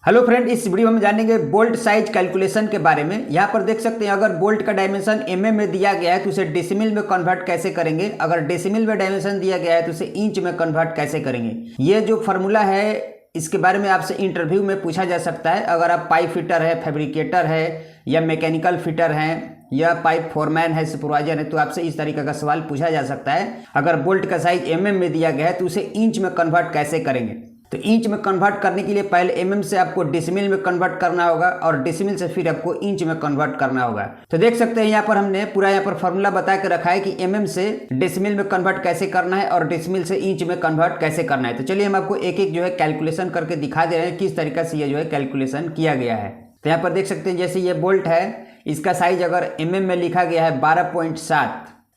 Hello friend, इस video में हम जानेंगे बोल्ट साइज कैलकुलेशन के बारे में। यहाँ पर देख सकते हैं अगर बोल्ट का डायमेंशन एमएम में दिया गया है तो उसे डेसिमल में कन्वर्ट कैसे करेंगे, अगर डेसिमल में डायमेंशन दिया गया है तो उसे इंच में कन्वर्ट कैसे करेंगे। ये जो फार्मूला है इसके बारे में आपसे इंटरव्यू में पूछा जा सकता है। अगर आप पाइप फिटर है, फैब्रिकेटर है या मैकेनिकल फिटर हैं या पाइप फोरमैन है, सुपरवाइजर है, तो आपसे इस तरीके का सवाल पूछा जा सकता है। अगर बोल्ट का साइज एमएम में दिया गया है तो उसे इंच में कन्वर्ट कैसे करेंगे। तो इंच में कन्वर्ट करने के लिए पहले एमएम से आपको डेसिमल में कन्वर्ट करना होगा और डेसिमल से फिर आपको इंच में कन्वर्ट करना होगा। तो देख सकते हैं यहाँ पर हमने पूरा यहाँ पर फॉर्मूला बता के रखा है कि एमएम से डेसिमल में कन्वर्ट कैसे करना है और डेसिमल से इंच में कन्वर्ट कैसे करना है। तो चलिए हम आपको एक एक जो है कैलकुलेशन करके दिखा दे रहे हैं किस तरीके से ये जो है कैलकुलेशन किया गया है। तो यहाँ पर देख सकते हैं जैसे ये बोल्ट है, इसका साइज अगर एमएम में लिखा गया है 12.7,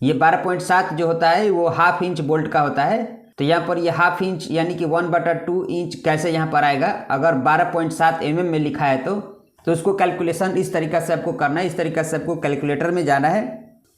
ये 12.7 जो होता है वो हाफ इंच बोल्ट का होता है। तो यहाँ पर ये हाफ इंच यानी कि 1/2 इंच कैसे यहाँ पर आएगा। अगर 12.7 mm में लिखा है तो उसको कैलकुलेशन इस तरीक़ा से आपको करना है। इस तरीक़ा से आपको कैलकुलेटर में जाना है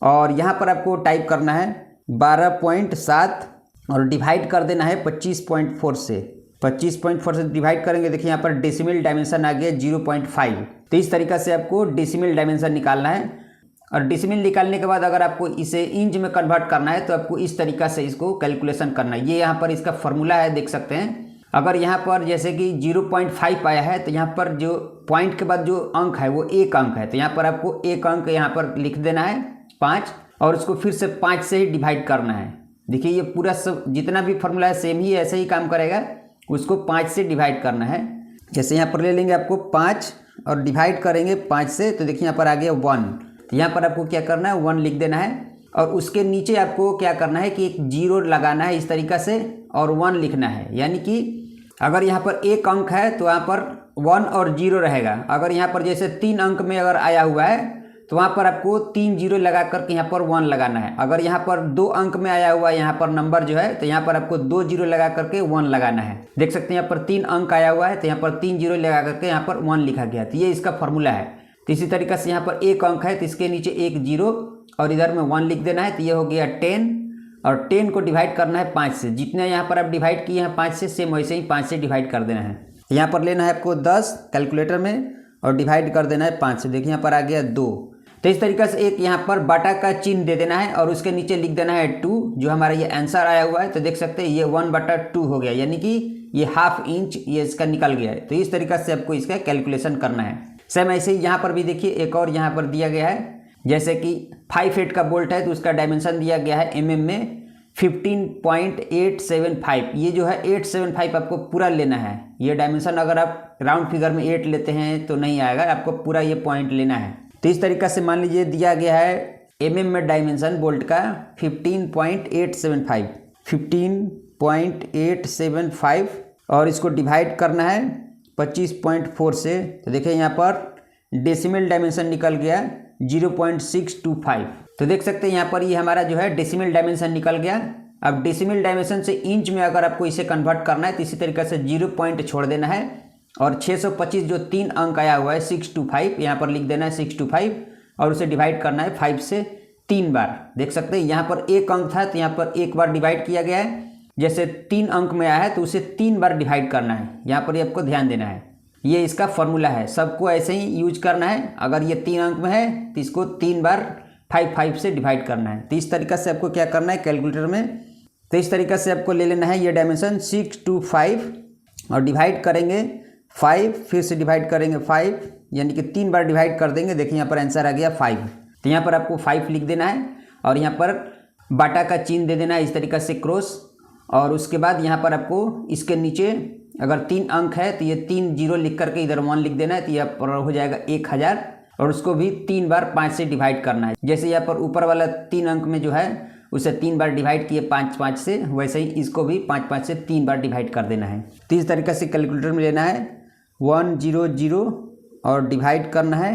और यहाँ पर आपको टाइप करना है 12.7 और डिवाइड कर देना है 25.4 से। 25.4 से डिवाइड करेंगे, देखिए यहाँ पर डेसिमल डायमेंशन आ गया 0.5। तो इस तरीक़ा से आपको डेसिमल डायमेंशन निकालना है और डेसिमल निकालने के बाद अगर आपको इसे इंच में कन्वर्ट करना है तो आपको इस तरीक़ा से इसको कैलकुलेशन करना है। ये यहाँ पर इसका फॉर्मूला है, देख सकते हैं। अगर यहाँ पर जैसे कि 0.5 आया है तो यहाँ पर जो पॉइंट के बाद जो अंक है वो एक अंक है, तो यहाँ पर आपको एक अंक यहाँ पर लिख देना है 5 और उसको फिर से 5 से ही डिवाइड करना है। देखिए ये पूरा सब जितना भी फॉर्मूला है सेम ही ऐसे ही काम करेगा, उसको 5 से डिवाइड करना है। जैसे यहाँ पर ले लेंगे आपको 5 और डिवाइड करेंगे 5 से, तो देखिए यहाँ पर आ गया 1। तो यहाँ पर आपको क्या करना है 1 लिख देना है और उसके नीचे आपको क्या करना है कि एक 0 लगाना है इस तरीक़ा से और 1 लिखना है। यानी कि अगर यहाँ पर एक अंक है तो वहाँ पर 1 और 0 रहेगा। अगर यहाँ पर जैसे 3 अंक में अगर आया हुआ है तो वहाँ पर आपको 3 0 लगा करके यहाँ पर 1 लगाना है। अगर यहाँ पर 2 अंक में आया हुआ है यहाँ पर नंबर जो है तो यहाँ पर आपको 2 0 लगा करके 1 लगाना है। देख सकते हैं यहाँ पर 3 अंक आया हुआ है तो यहाँ पर 3 0 लगा करके यहाँ पर 1 लिखा गया। तो ये इसका फॉर्मूला है। तो इसी तरीके से यहाँ पर एक अंक है तो इसके नीचे एक 0 और इधर में 1 लिख देना है। तो ये हो गया 10 और 10 को डिवाइड करना है 5 से। जितना यहाँ पर आप डिवाइड किए हैं 5 से, सेम वैसे ही 5 से डिवाइड कर देना है। यहाँ पर लेना है आपको 10 कैलकुलेटर में और डिवाइड कर देना है 5 से। देखिए यहाँ पर आ गया 2। तो इस तरीके से एक यहाँ पर बाटा का चिन्ह दे देना है और उसके नीचे लिख देना है 2, जो हमारा ये आंसर आया हुआ है। तो देख सकते हैं ये 1/2 हो गया, यानी कि ये हाफ इंच ये इसका निकल गया है। तो इस तरीके से आपको इसका कैलकुलेशन करना है। सेम ऐसे ही यहाँ पर भी देखिए एक और यहाँ पर दिया गया है, जैसे कि 5 फीट का बोल्ट है तो उसका डायमेंशन दिया गया है एमएम में 15.875। ये जो है 875 आपको पूरा लेना है। ये डायमेंशन अगर आप राउंड फिगर में 8 लेते हैं तो नहीं आएगा, आपको पूरा ये पॉइंट लेना है। तो इस तरीक़े से मान लीजिए दिया गया है एमएम में डायमेंशन बोल्ट का 15.875 और इसको डिवाइड करना है 25.4 से। तो देखिए यहाँ पर डेसिमल डायमेंशन निकल गया 0.625। तो देख सकते हैं यहाँ पर ये हमारा जो है डेसिमल डायमेंशन निकल गया। अब डेसिमल डायमेंशन से इंच में अगर आपको इसे कन्वर्ट करना है तो इसी तरीके से 0 पॉइंट छोड़ देना है और 625 जो 3 अंक आया हुआ है 625 यहाँ पर लिख देना है 625 और उसे डिवाइड करना है 5 से 3 बार। देख सकते हैं यहाँ पर एक अंक था तो यहाँ पर एक बार डिवाइड किया गया है। जैसे 3 अंक में आया है तो उसे 3 बार डिवाइड करना है, यहाँ पर ये आपको ध्यान देना है। ये इसका फॉर्मूला है, सबको ऐसे ही यूज करना है। अगर ये 3 अंक में है तो इसको 3 बार 5 से डिवाइड करना है। तो इस तरीक़े से आपको क्या करना है कैलकुलेटर में। तो इस तरीक़े से आपको ले लेना है ये डायमेंशन 625 और डिवाइड करेंगे 5, फिर से डिवाइड करेंगे 5, यानी कि 3 बार डिवाइड कर देंगे। देखिए यहाँ पर आंसर आ गया 5। तो यहाँ पर आपको 5 लिख देना है और यहाँ पर बाटा का चिन्ह दे देना है इस तरीक़े से क्रॉस। और उसके बाद यहाँ पर आपको इसके नीचे अगर 3 अंक है तो ये 3 0 लिख करके इधर 1 लिख देना है। तो यहाँ पर हो जाएगा 1000 और उसको भी 3 बार 5 से डिवाइड करना है। जैसे यहाँ पर ऊपर वाला 3 अंक में जो है उसे 3 बार डिवाइड किए 5 से, वैसे ही इसको भी 5 से 3 बार डिवाइड कर देना है। तो इस तरीके से कैलकुलेटर में लेना है 100 और डिवाइड करना है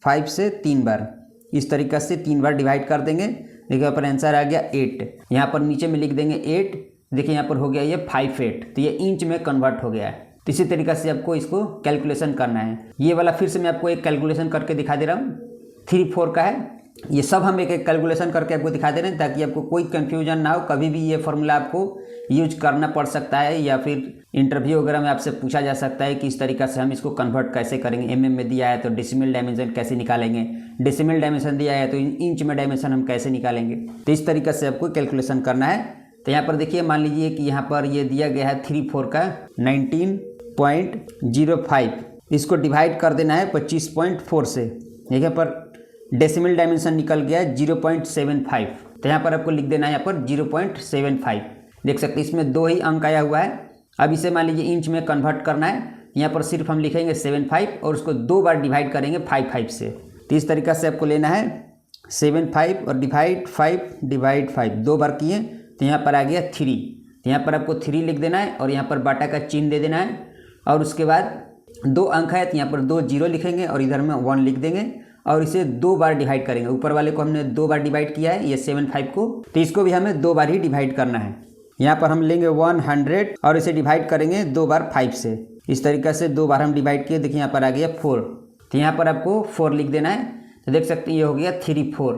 5 से 3 बार। इस तरीके से 3 बार डिवाइड कर देंगे। देखिए यहाँ पर आंसर आ गया 8। यहाँ पर नीचे में लिख देंगे 8। देखिए यहाँ पर हो गया ये 5/8, तो ये इंच में कन्वर्ट हो गया है। तो इसी तरीके से आपको इसको कैलकुलेशन करना है। ये वाला फिर से मैं आपको एक कैलकुलेशन करके दिखा दे रहा हूँ। 3/4 का है ये सब हम एक एक कैलकुलेशन करके आपको दिखा दे रहे हैं ताकि आपको कोई कन्फ्यूजन ना हो। कभी भी ये फॉर्मूला आपको यूज करना पड़ सकता है या फिर इंटरव्यू वगैरह में आपसे पूछा जा सकता है कि इस तरीक़ा से हम इसको कन्वर्ट कैसे करेंगे। एमएम में दिया है तो डेसिमल डायमेंशन कैसे निकालेंगे, डेसिमल डायमेंशन दिया है तो इंच में डायमेंशन हम कैसे निकालेंगे। तो इस तरीक़े से आपको कैलकुलेशन करना है। तो यहाँ पर देखिए मान लीजिए कि यहाँ पर ये दिया गया है 3/4 का 19.05, इसको डिवाइड कर देना है 25.4 से। यहाँ पर डेसिमल डायमेंशन निकल गया है 0.75, तो यहाँ पर आपको लिख देना है यहाँ पर 0.75। देख सकते हैं इसमें 2 ही अंक आया हुआ है। अब इसे मान लीजिए इंच में कन्वर्ट करना है, यहाँ पर सिर्फ हम लिखेंगे 75 और उसको 2 बार डिवाइड करेंगे 5 से। तो इस तरीक़ा से आपको लेना है 75 और डिवाइड 5 2 बार किए तो यहाँ पर आ गया 3। तो यहाँ पर आपको 3 लिख देना है और यहाँ पर बाटा का चिन्ह दे देना है और उसके बाद 2 अंक है तो यहाँ पर 2 0 लिखेंगे और इधर में 1 लिख देंगे और इसे 2 बार डिवाइड करेंगे। ऊपर वाले को हमने 2 बार डिवाइड किया है ये 75 को, तो इसको भी हमें 2 बार ही डिवाइड करना है। यहाँ पर हम लेंगे 100 और इसे डिवाइड करेंगे 2 बार 5 से। इस तरीक़े से 2 बार हम डिवाइड किए, देखिए यहाँ पर आ गया 4। तो यहाँ पर आपको 4 लिख देना है। तो देख सकते हैं ये हो गया 3/4,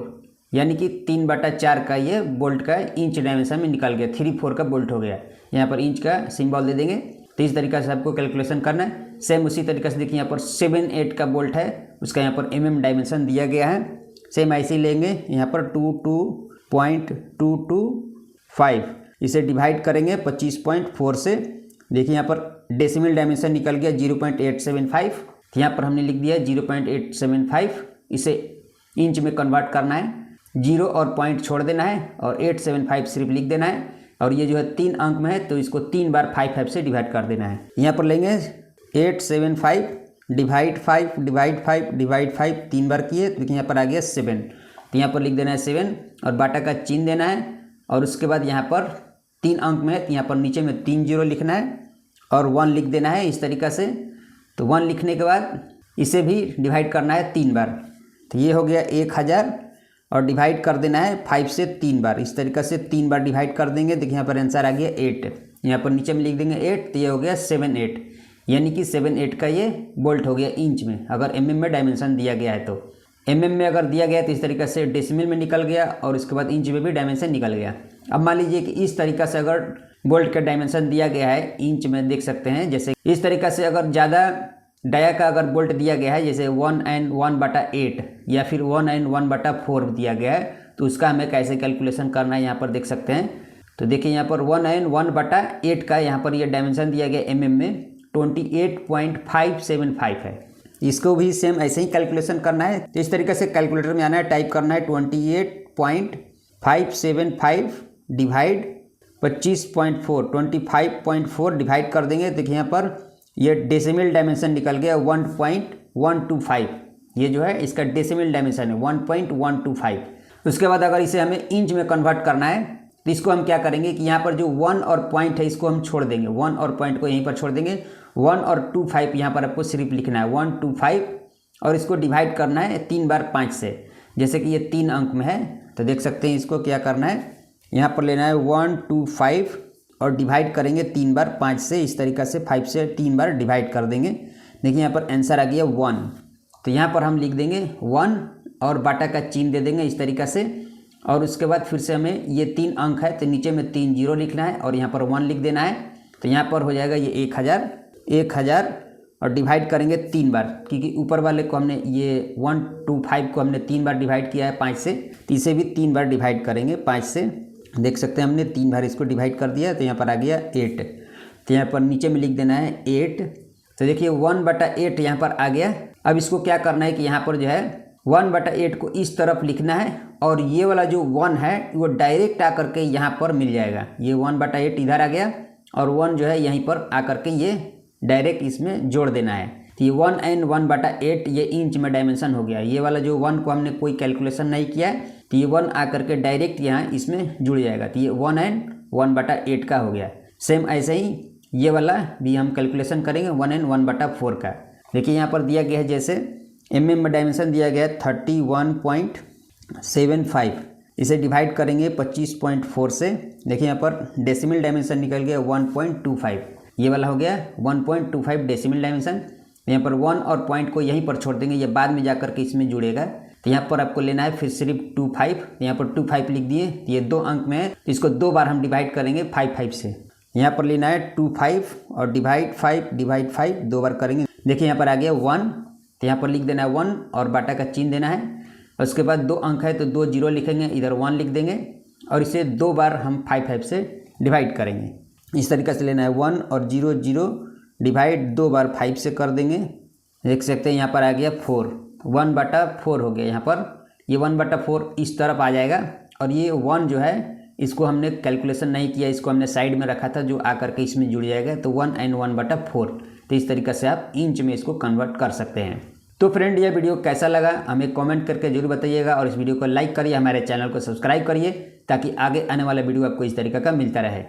यानी कि 3/4 का ये बोल्ट का इंच डायमेंशन में निकल गया। 3/4 का बोल्ट हो गया। यहाँ पर इंच का सिंबल दे देंगे। तो इस तरीक़े से आपको कैलकुलेशन करना है। सेम उसी तरीके से देखिए यहाँ पर 7/8 का बोल्ट है, उसका यहाँ पर mm डायमेंशन दिया गया है। सेम ऐसे ही लेंगे, यहाँ पर 22.225, इसे डिवाइड करेंगे 25.4 से। देखिए यहाँ पर डेसिमल डायमेंशन निकल गया 0.875, तो यहाँ पर हमने लिख दिया 0.875। इसे इंच में कन्वर्ट करना है, 0 और पॉइंट छोड़ देना है और 875 सिर्फ लिख देना है। और ये जो है 3 अंक में है तो इसको 3 बार 5 से डिवाइड कर देना है। यहाँ पर लेंगे 875 डिवाइड 5 3 बार किए तो यहाँ पर आ गया 7। तो यहाँ पर लिख देना है 7 और बाटा का चिन्ह देना है और उसके बाद यहाँ पर 3 अंक में है तो यहाँ पर नीचे में 3 0 लिखना है और 1 लिख देना है इस तरीक़ा से। तो 1 लिखने के बाद इसे भी डिवाइड करना है 3 बार। तो ये हो गया 1000 और डिवाइड कर देना है 5 से 3 बार। इस तरीक़े से 3 बार डिवाइड कर देंगे। देखिए यहाँ पर आंसर आ गया 8। यहाँ पर नीचे में लिख देंगे 8, तो ये हो गया 7/8, यानी कि 7/8 का ये बोल्ट हो गया इंच में। अगर mm में डायमेंशन दिया गया है तो mm में अगर दिया गया है तो इस तरीक़े से डेसिमल में निकल गया और उसके बाद इंच में भी डायमेंशन निकल गया। अब मान लीजिए कि इस तरीक़ा से अगर बोल्ट का डायमेंशन दिया गया है इंच में, देख सकते हैं जैसे इस तरीक़ा से अगर ज़्यादा डाया का अगर बोल्ट दिया गया है जैसे 1n1/8 या फिर 1n1/4 दिया गया है तो उसका हमें कैसे कैलकुलेशन करना है यहाँ पर देख सकते हैं। तो देखिए यहाँ पर 1n1/8 का यहाँ पर ये डायमेंशन दिया गया mm में 28.575 है। इसको भी सेम ऐसे ही कैलकुलेशन करना है। तो इस तरीके से कैलकुलेटर में आना है, टाइप करना है 28.575 डिवाइड 25.4 डिवाइड कर देंगे। देखिए यहाँ पर ये डेसिमल डायमेंशन निकल गया 1.125, ये जो है इसका डेसिमल डायमेंशन है 1.125। उसके बाद अगर इसे हमें इंच में कन्वर्ट करना है तो इसको हम क्या करेंगे कि यहाँ पर जो 1 और पॉइंट है इसको हम छोड़ देंगे, 1 और पॉइंट को यहीं पर छोड़ देंगे। 1 और 25 यहाँ पर आपको सिर्फ लिखना है 125 और इसको डिवाइड करना है 3 बार 5 से। जैसे कि ये 3 अंक में है तो देख सकते हैं इसको क्या करना है, यहाँ पर लेना है 125 और डिवाइड करेंगे 3 बार 5 से। इस तरीक़ा से 5 से 3 बार डिवाइड कर देंगे। देखिए यहाँ पर आंसर आ गया 1। तो यहाँ पर हम लिख देंगे 1 और बाटा का चिन्ह दे देंगे इस तरीक़ा से। और उसके बाद फिर से हमें ये 3 अंक है तो नीचे में 3 0 लिखना है और यहाँ पर 1 लिख देना है। तो यहाँ पर हो जाएगा ये 1000 और डिवाइड करेंगे 3 बार, क्योंकि ऊपर वाले को हमने ये 125 को हमने 3 बार डिवाइड किया है 5 से, तो इसे भी 3 बार डिवाइड करेंगे 5 से। देख सकते हैं हमने 3 बार इसको डिवाइड कर दिया तो यहाँ पर आ गया 8। तो यहाँ पर नीचे में लिख देना है 8। तो देखिए 1/8 यहाँ पर आ गया। अब इसको क्या करना है कि यहाँ पर जो है 1/8 को इस तरफ लिखना है और ये वाला जो 1 है वो डायरेक्ट आकर के यहाँ पर मिल जाएगा। ये 1/8 इधर आ गया और 1 जो है यहीं पर आकर के ये डायरेक्ट इसमें जोड़ देना है। तो ये 1n1/8 ये इंच में डायमेंशन हो गया। ये वाला जो 1 को हमने कोई कैलकुलेशन नहीं किया है तो ये 1 आकर के डायरेक्ट यहाँ इसमें जुड़ जाएगा। तो ये 1n1/8 का हो गया। सेम ऐसे ही ये वाला भी हम कैलकुलेशन करेंगे 1n1/4 का। देखिए यहाँ पर दिया गया है जैसे mm में डायमेंशन दिया गया है 31.75, इसे डिवाइड करेंगे 25.4 से। देखिए यहाँ पर डेसिमल डायमेंशन निकल गया 1.25, ये वाला हो गया 1.25 डेसिमल डायमेंशन। यहाँ पर 1 और पॉइंट को यहीं पर छोड़ देंगे, ये बाद में जाकर के इसमें जुड़ेगा। तो यहाँ पर आपको लेना है फिर सिर्फ 25, यहाँ पर 25 लिख दिए। तो ये 2 अंक में है, तो इसको 2 बार हम डिवाइड करेंगे 5 से। यहाँ पर लेना है 25 और डिवाइड 5 2 बार करेंगे। देखिए यहाँ पर आ गया 1, तो यहाँ पर लिख देना है 1 और बाटा का चिन्ह देना है। उसके बाद 2 अंक है तो 2 जीरो लिखेंगे, इधर 1 लिख देंगे और इसे 2 बार हम 5 से डिवाइड करेंगे। इस तरीके से लेना है 1 और 0 0 डिवाइड 2 बार 5 से कर देंगे। देख सकते हैं यहाँ पर आ गया 4, 1/4 हो गया। यहाँ पर ये 1/4 इस तरफ आ जाएगा और ये 1 जो है इसको हमने कैलकुलेशन नहीं किया, इसको हमने साइड में रखा था जो आकर के इसमें जुड़ जाएगा। तो 1 and 1/4, तो इस तरीके से आप इंच में इसको कन्वर्ट कर सकते हैं। तो फ्रेंड ये वीडियो कैसा लगा हमें कमेंट करके जरूर बताइएगा और इस वीडियो को लाइक करिए, हमारे चैनल को सब्सक्राइब करिए ताकि आगे आने वाला वीडियो आपको इस तरीके का मिलता रहे।